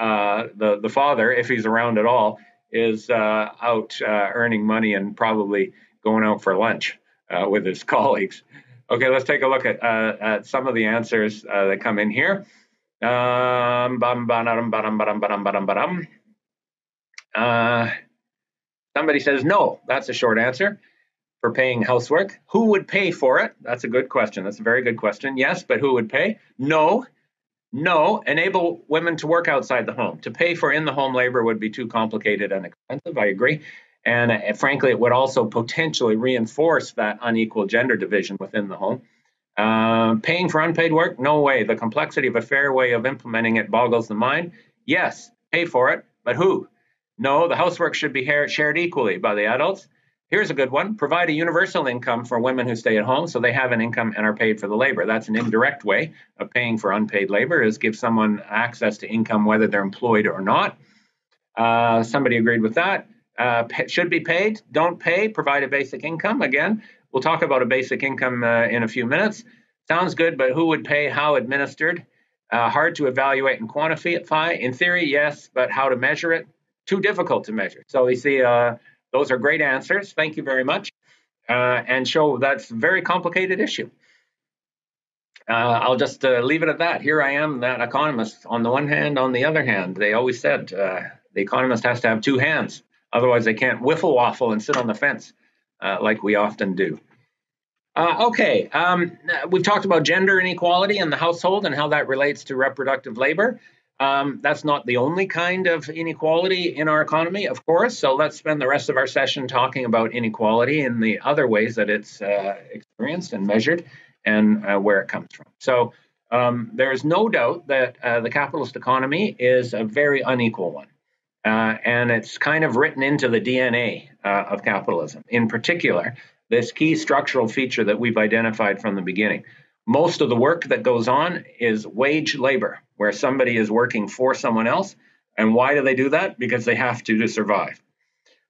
the father, if he's around at all, is out earning money and probably going out for lunch with his colleagues. Okay, let's take a look at some of the answers that come in here. Somebody says no. That's a short answer for paying housework. Who would pay for it? That's a good question. That's a very good question. Yes, but who would pay? No. Enable women to work outside the home. To pay for in-the-home labor would be too complicated and expensive. I agree. And frankly, it would also potentially reinforce that unequal gender division within the home. Paying for unpaid work? No way. The complexity of a fair way of implementing it boggles the mind. Yes, pay for it, but who? No, the housework should be shared equally by the adults. Here's a good one. Provide a universal income for women who stay at home so they have an income and are paid for the labor. That's an indirect way of paying for unpaid labor, is give someone access to income whether they're employed or not. Somebody agreed with that. Should be paid. Don't pay. Provide a basic income. Again, we'll talk about a basic income in a few minutes. Sounds good, but who would pay? How administered? Hard to evaluate and quantify. In theory, yes, but how to measure it? Too difficult to measure. So we see those are great answers. Thank you very much. And show that's a very complicated issue. I'll just leave it at that. Here I am, that economist. On the one hand, on the other hand, they always said the economist has to have two hands. Otherwise, they can't whiffle waffle and sit on the fence like we often do. Okay, we've talked about gender inequality in the household and how that relates to reproductive labor. That's not the only kind of inequality in our economy, of course. So let's spend the rest of our session talking about inequality and the other ways that it's experienced and measured and where it comes from. So there is no doubt that the capitalist economy is a very unequal one. And it's kind of written into the DNA of capitalism. In particular, this key structural feature that we've identified from the beginning. Most of the work that goes on is wage labor, where somebody is working for someone else. And why do they do that? Because they have to survive.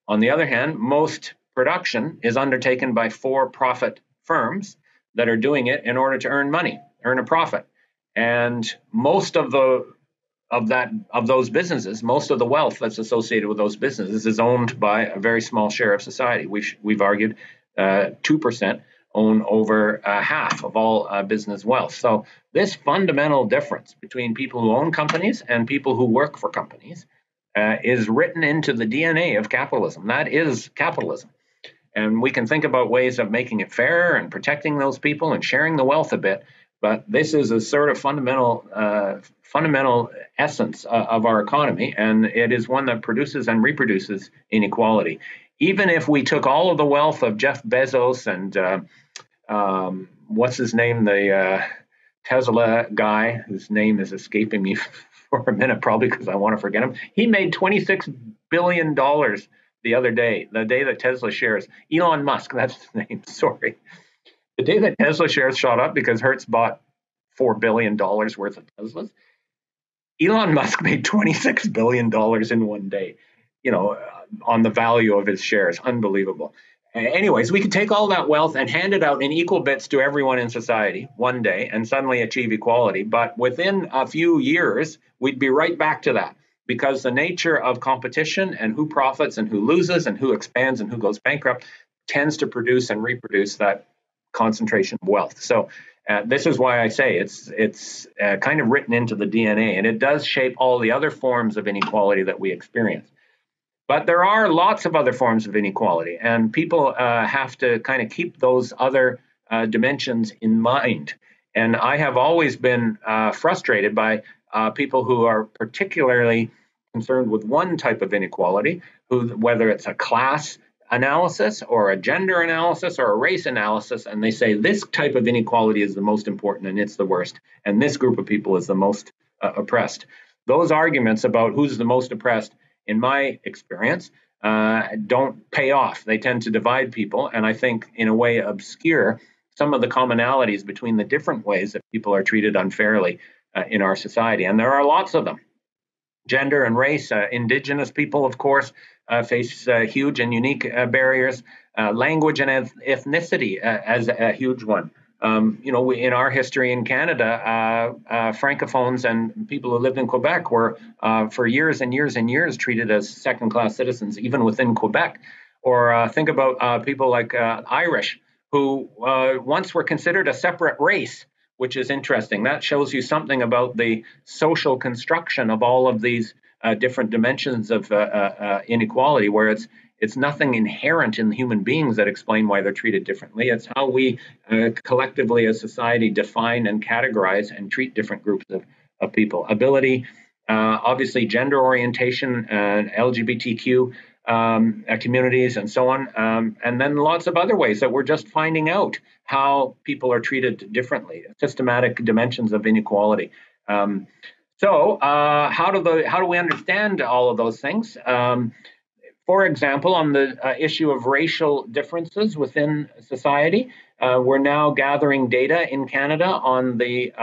On the other hand, most production is undertaken by for-profit firms that are doing it in order to earn money, earn a profit. And most of those businesses, most of the wealth that's associated with those businesses is owned by a very small share of society. We've argued 2% own over half of all business wealth. So this fundamental difference between people who own companies and people who work for companies is written into the DNA of capitalism. That is capitalism. And we can think about ways of making it fair and protecting those people and sharing the wealth a bit. But this is a sort of fundamental essence of our economy, and it is one that produces and reproduces inequality. Even if we took all of the wealth of Jeff Bezos and what's his name, the Tesla guy, whose name is escaping me for a minute, probably because I want to forget him. He made $26 billion the other day, the day that Tesla shares, Elon Musk, that's his name, sorry. The day that Tesla shares shot up because Hertz bought $4 billion worth of Teslas, Elon Musk made $26 billion in one day, on the value of his shares. Unbelievable. Anyways, we could take all that wealth and hand it out in equal bits to everyone in society one day and suddenly achieve equality. But within a few years, we'd be right back to that because the nature of competition and who profits and who loses and who expands and who goes bankrupt tends to produce and reproduce that concentration of wealth. So this is why I say it's kind of written into the DNA, and it does shape all the other forms of inequality that we experience. But there are lots of other forms of inequality, and people have to kind of keep those other dimensions in mind. And I have always been frustrated by people who are particularly concerned with one type of inequality, whether it's a class analysis or a gender analysis or a race analysis, and they say this type of inequality is the most important and it's the worst, and this group of people is the most oppressed. Those arguments about who's the most oppressed, in my experience, don't pay off. They tend to divide people, and I think in a way obscure some of the commonalities between the different ways that people are treated unfairly in our society. And there are lots of them. Gender and race, Indigenous people, of course, face huge and unique barriers. Language and ethnicity as a huge one. In our history in Canada, Francophones and people who lived in Quebec were for years and years and years treated as second-class citizens, even within Quebec. Or think about people like Irish, who once were considered a separate race, which is interesting. That shows you something about the social construction of all of these different dimensions of inequality, where it's nothing inherent in human beings that explain why they're treated differently. It's how we collectively as society define and categorize and treat different groups of people. Ability, obviously gender orientation, LGBTQ communities and so on. And then lots of other ways that we're just finding out how people are treated differently, systematic dimensions of inequality. So how do we understand all of those things? For example, on the issue of racial differences within society, we're now gathering data in Canada on the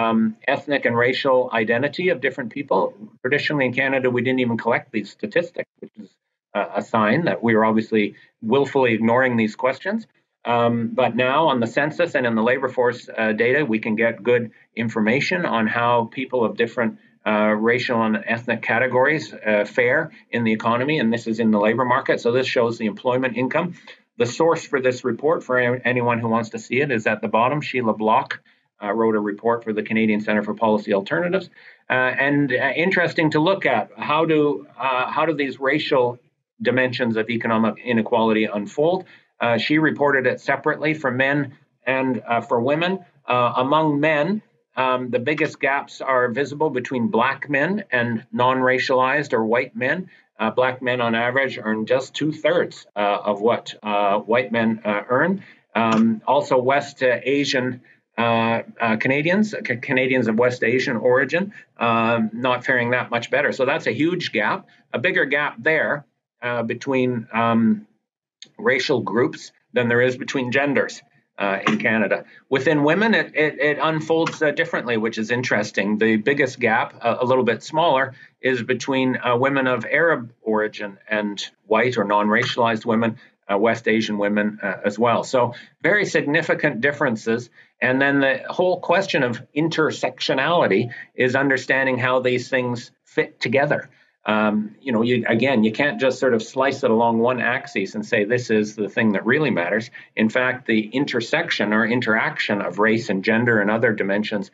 ethnic and racial identity of different people. Traditionally in Canada, we didn't even collect these statistics, which is a sign that we are obviously willfully ignoring these questions. But now on the census and in the labor force data, we can get good information on how people of different racial and ethnic categories fare in the economy, and this is in the labor market. So this shows the employment income. The source for this report, for anyone who wants to see it, is at the bottom. Sheila Block wrote a report for the Canadian Centre for Policy Alternatives, and interesting to look at how do these racial dimensions of economic inequality unfold. She reported it separately for men and for women. Among men, the biggest gaps are visible between Black men and non-racialized or white men. Black men on average earn just 2/3 of what white men earn. Also, West Asian Canadians of West Asian origin, not faring that much better. So that's a huge gap, a bigger gap there between racial groups than there is between genders in Canada. Within women, it unfolds differently, which is interesting. The biggest gap, a little bit smaller, is between women of Arab origin and white or non-racialized women, West Asian women as well. So very significant differences. And then the whole question of intersectionality is understanding how these things fit together. You can't just sort of slice it along one axis and say this is the thing that really matters. In fact, the intersection or interaction of race and gender and other dimensions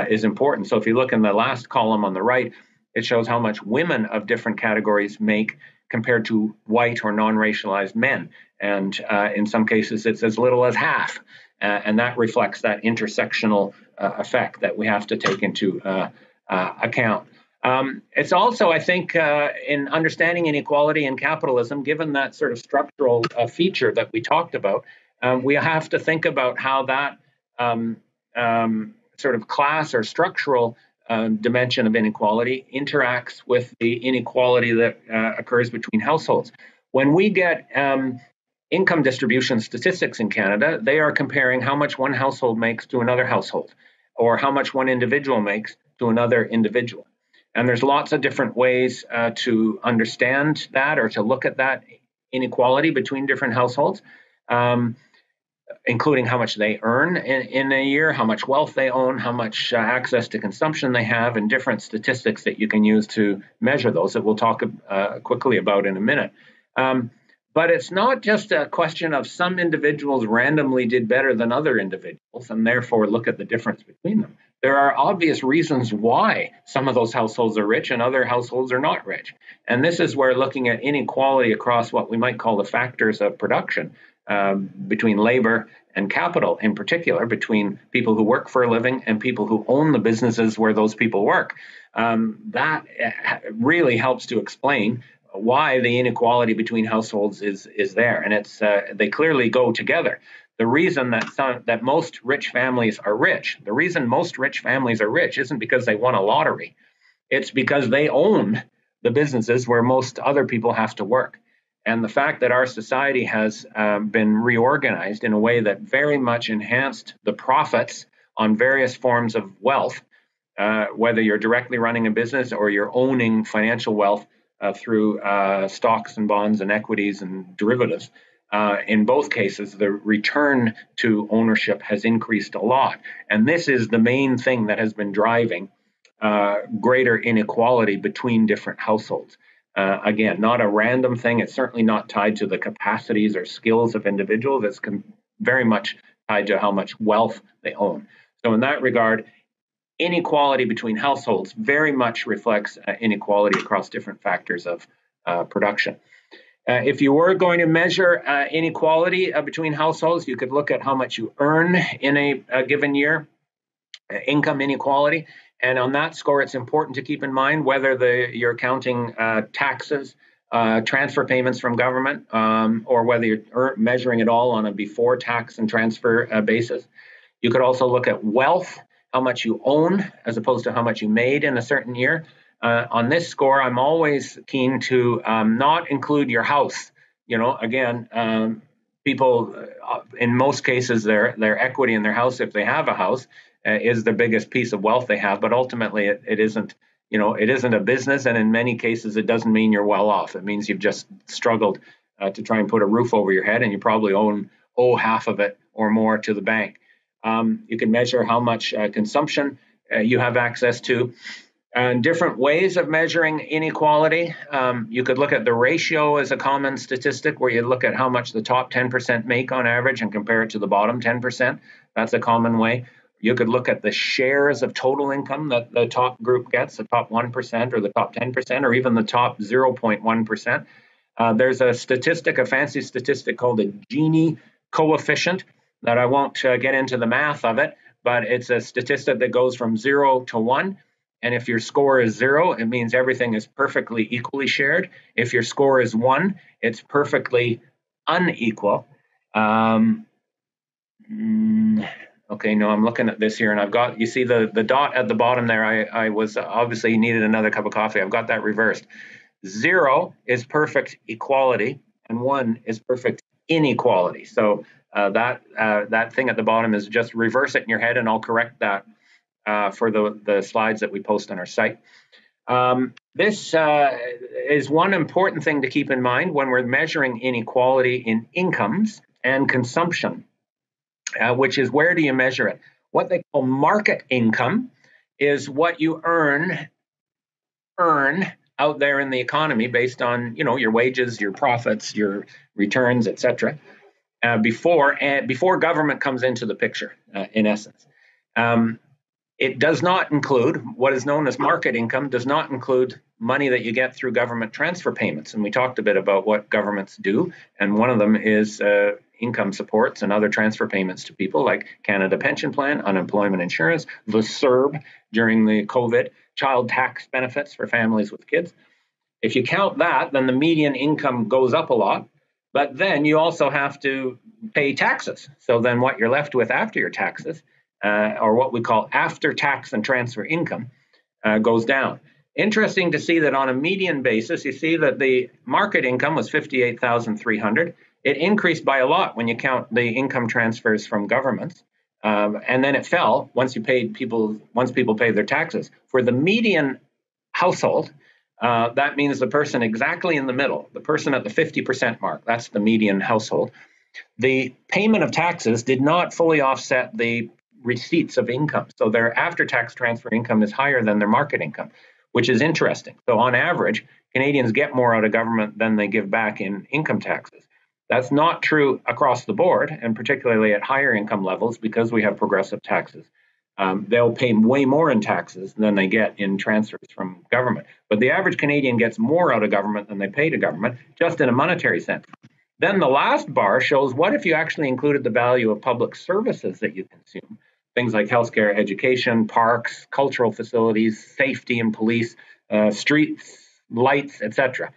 is important. So if you look in the last column on the right, it shows how much women of different categories make compared to white or non-racialized men. And in some cases, it's as little as half. And that reflects that intersectional effect that we have to take into account. It's also, I think, in understanding inequality and capitalism, given that sort of structural feature that we talked about, we have to think about how that sort of class or structural dimension of inequality interacts with the inequality that occurs between households. when we get income distribution statistics in Canada, they are comparing how much one household makes to another household, or how much one individual makes to another individual. And there's lots of different ways to understand that or to look at that inequality between different households, including how much they earn in a year, how much wealth they own, how much access to consumption they have, and different statistics that you can use to measure those that we'll talk quickly about in a minute. But it's not just a question of some individuals randomly did better than other individuals and therefore look at the difference between them. There are obvious reasons why some of those households are rich and other households are not rich. And this is where looking at inequality across what we might call the factors of production, between labor and capital, in particular, between people who work for a living and people who own the businesses where those people work, that really helps to explain why the inequality between households is there. And it's they clearly go together. The reason that most rich families are rich, the reason most rich families are rich isn't because they won a lottery. It's because they own the businesses where most other people have to work. And the fact that our society has been reorganized in a way that very much enhanced the profits on various forms of wealth, whether you're directly running a business or you're owning financial wealth through stocks and bonds and equities and derivatives. In both cases, the return to ownership has increased a lot. And this is the main thing that has been driving greater inequality between different households. Again, not a random thing. It's certainly not tied to the capacities or skills of individuals. It's very much tied to how much wealth they own. So in that regard, inequality between households very much reflects inequality across different factors of production. If you were going to measure inequality between households, you could look at how much you earn in a given year, income inequality. And on that score, it's important to keep in mind whether you're counting taxes, transfer payments from government, or whether you're measuring it all on a before tax and transfer basis. You could also look at wealth, how much you own as opposed to how much you made in a certain year. On this score, I'm always keen to not include your house. You know, again, people, in most cases, their equity in their house, if they have a house, is the biggest piece of wealth they have. But ultimately, it isn't. You know, it isn't a business, and in many cases, it doesn't mean you're well off. It means you've just struggled to try and put a roof over your head, and you probably owe half of it or more to the bank. You can measure how much consumption you have access to. And different ways of measuring inequality. You could look at the ratio as a common statistic, where you look at how much the top 10% make on average and compare it to the bottom 10%. That's a common way. You could look at the shares of total income that the top group gets, the top 1% or the top 10%, or even the top 0.1%. There's a statistic, a fancy statistic called the Gini coefficient, that I won't get into the math of it, but it's a statistic that goes from 0 to 1. And if your score is 0, it means everything is perfectly equally shared. If your score is 1, it's perfectly unequal. Okay, no, I'm looking at this here, and I've got, you see the dot at the bottom there, I was obviously needed another cup of coffee. I've got that reversed. 0 is perfect equality, and 1 is perfect inequality. So that thing at the bottom is just reverse it in your head, and I'll correct that for the slides that we post on our site. This is one important thing to keep in mind when we're measuring inequality in incomes and consumption, which is, where do you measure it? What they call market income is what you earn out there in the economy based on, you know, your wages, your profits, your returns, etc. Before government comes into the picture, in essence. It does not include what is known as market income, does not include money that you get through government transfer payments. And we talked a bit about what governments do. And one of them is income supports and other transfer payments to people, like Canada Pension Plan, unemployment insurance, the CERB during the COVID, child tax benefits for families with kids. If you count that, then the median income goes up a lot. But then you also have to pay taxes. So then what you're left with after your taxes, or what we call after tax and transfer income, goes down. Interesting to see that on a median basis, you see that the market income was 58,300. It increased by a lot when you count the income transfers from governments. And then it fell once people paid their taxes. For the median household, that means the person exactly in the middle, the person at the 50% mark, that's the median household. The payment of taxes did not fully offset the receipts of income. So their after-tax transfer income is higher than their market income, which is interesting. So on average, Canadians get more out of government than they give back in income taxes. That's not true across the board, and particularly at higher income levels, because we have progressive taxes. They'll pay way more in taxes than they get in transfers from government. But the average Canadian gets more out of government than they pay to government, just in a monetary sense. Then the last bar shows what if you actually included the value of public services that you consume, things like healthcare, education, parks, cultural facilities, safety and police, streets, lights, etc.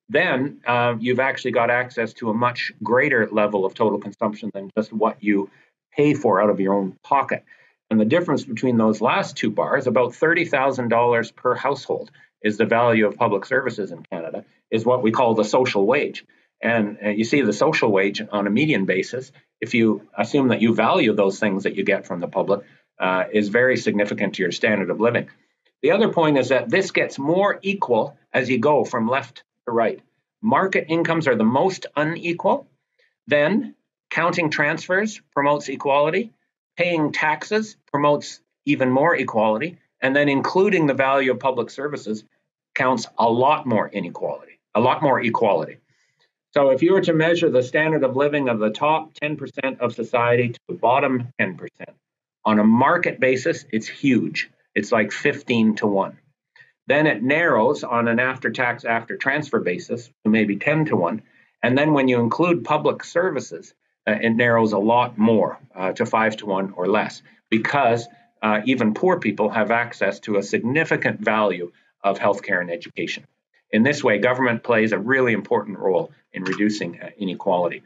Then you've actually got access to a much greater level of total consumption than just what you pay for out of your own pocket. And the difference between those last two bars, about $30,000 per household, is the value of public services in Canada, is what we call the social wage. And you see the social wage on a median basis, if you assume that you value those things that you get from the public, is very significant to your standard of living. The other point is that this gets more equal as you go from left to right. Market incomes are the most unequal. Then counting transfers promotes equality. Paying taxes promotes even more equality. And then including the value of public services counts a lot more inequality, a lot more equality. So if you were to measure the standard of living of the top 10% of society to the bottom 10%, on a market basis, it's huge. It's like 15 to 1. Then it narrows on an after-tax, after-transfer basis to maybe 10 to 1. And then when you include public services, it narrows a lot more to 5 to 1 or less, because even poor people have access to a significant value of healthcare and education. In this way, government plays a really important role in reducing inequality.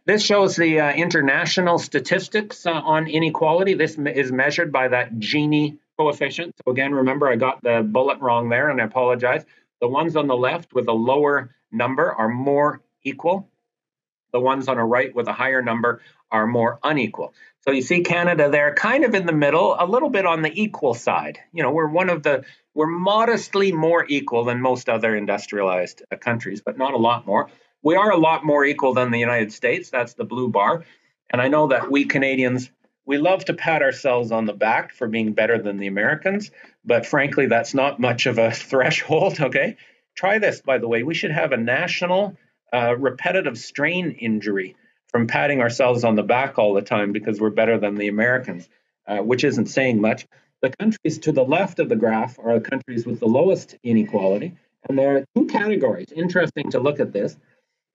This shows the international statistics on inequality. This is measured by that Gini coefficient. So again, remember, I got the bullet wrong there, and I apologize. The ones on the left with a lower number are more equal. The ones on the right with a higher number are more unequal. So you see Canada there kind of in the middle, a little bit on the equal side. You know, we're modestly more equal than most other industrialized countries, but not a lot more. We are a lot more equal than the United States. That's the blue bar. And I know that we Canadians, we love to pat ourselves on the back for being better than the Americans, but frankly, that's not much of a threshold, okay? Try this, by the way. We should have a national repetitive strain injury from patting ourselves on the back all the time because we're better than the Americans, which isn't saying much. The countries to the left of the graph are the countries with the lowest inequality, and there are two categories. Interesting to look at this.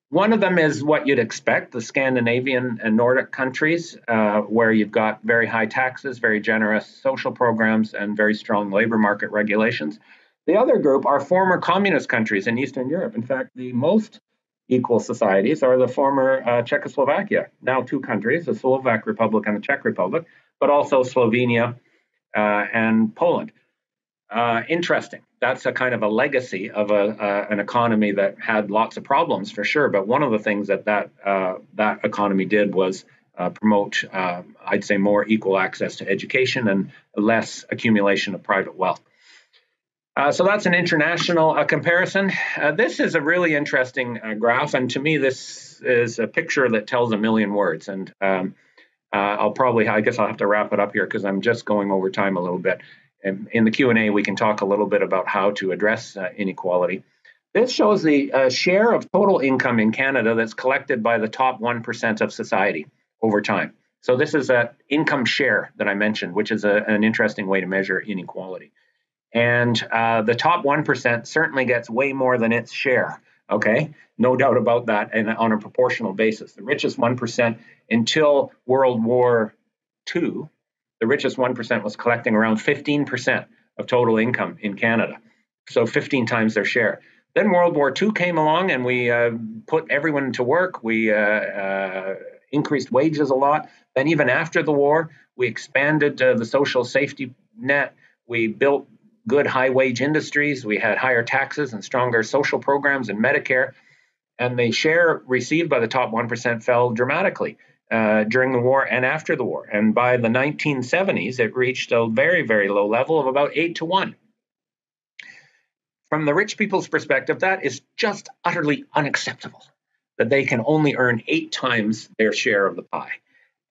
One of them is what you'd expect, the Scandinavian and Nordic countries, where you've got very high taxes, very generous social programs, and very strong labor market regulations. The other group are former communist countries in Eastern Europe. In fact, the most equal societies are the former Czechoslovakia, now two countries, the Slovak Republic and the Czech Republic, but also Slovenia and Poland. Interesting. That's a kind of a legacy of an economy that had lots of problems for sure. But one of the things that economy did was promote, I'd say, more equal access to education and less accumulation of private wealth. So that's an international comparison. This is a really interesting graph, and to me, this is a picture that tells a million words. And I guess I'll have to wrap it up here because I'm just going over time a little bit. In the Q&A, we can talk a little bit about how to address inequality. This shows the share of total income in Canada that's collected by the top 1% of society over time. So this is an income share that I mentioned, which is an interesting way to measure inequality. And the top 1% certainly gets way more than its share, okay? No doubt about that, and on a proportional basis. The richest 1% until World War II, the richest 1% was collecting around 15% of total income in Canada, so 15 times their share. Then World War II came along and we put everyone to work. We increased wages a lot. Then even after the war, we expanded the social safety net. We built good high-wage industries. We had higher taxes and stronger social programs and Medicare. And the share received by the top 1% fell dramatically during the war and after the war. And by the 1970s, it reached a very, very low level of about 8-1. From the rich people's perspective, that is just utterly unacceptable, that they can only earn 8 times their share of the pie.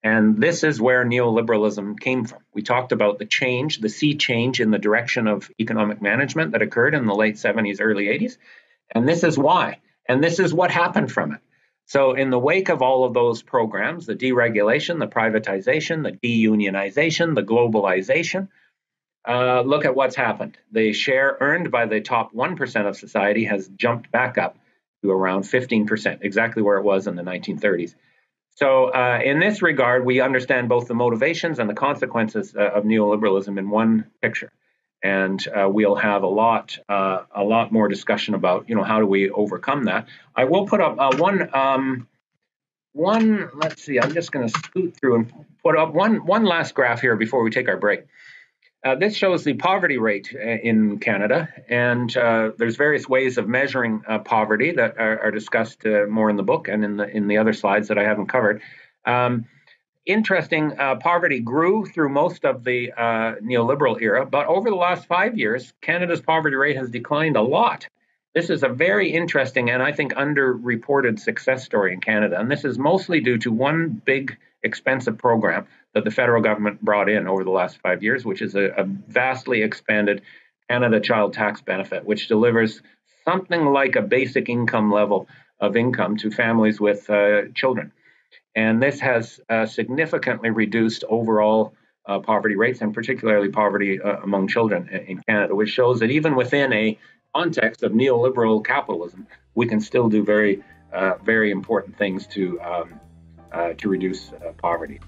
And this is where neoliberalism came from. We talked about the change, the sea change in the direction of economic management that occurred in the late 70s, early 80s. And this is why. And this is what happened from it. So in the wake of all of those programs, the deregulation, the privatization, the deunionization, the globalization, look at what's happened. The share earned by the top 1% of society has jumped back up to around 15%, exactly where it was in the 1930s. So in this regard, we understand both the motivations and the consequences of neoliberalism in one picture. And we'll have a lot more discussion about, how do we overcome that. I will put up one. Let's see. I'm just going to scoot through and put up one last graph here before we take our break. This shows the poverty rate in Canada, and there's various ways of measuring poverty that are discussed more in the book and in the other slides that I haven't covered. Interesting, poverty grew through most of the neoliberal era, but over the last 5 years, Canada's poverty rate has declined a lot. This is a very interesting and I think underreported success story in Canada, and this is mostly due to one big expensive program that the federal government brought in over the last 5 years, which is a vastly expanded Canada Child Tax Benefit, which delivers something like a basic income level of income to families with children. And this has significantly reduced overall poverty rates, and particularly poverty among children in Canada, which shows that even within a context of neoliberal capitalism, we can still do very, very important things to reduce poverty.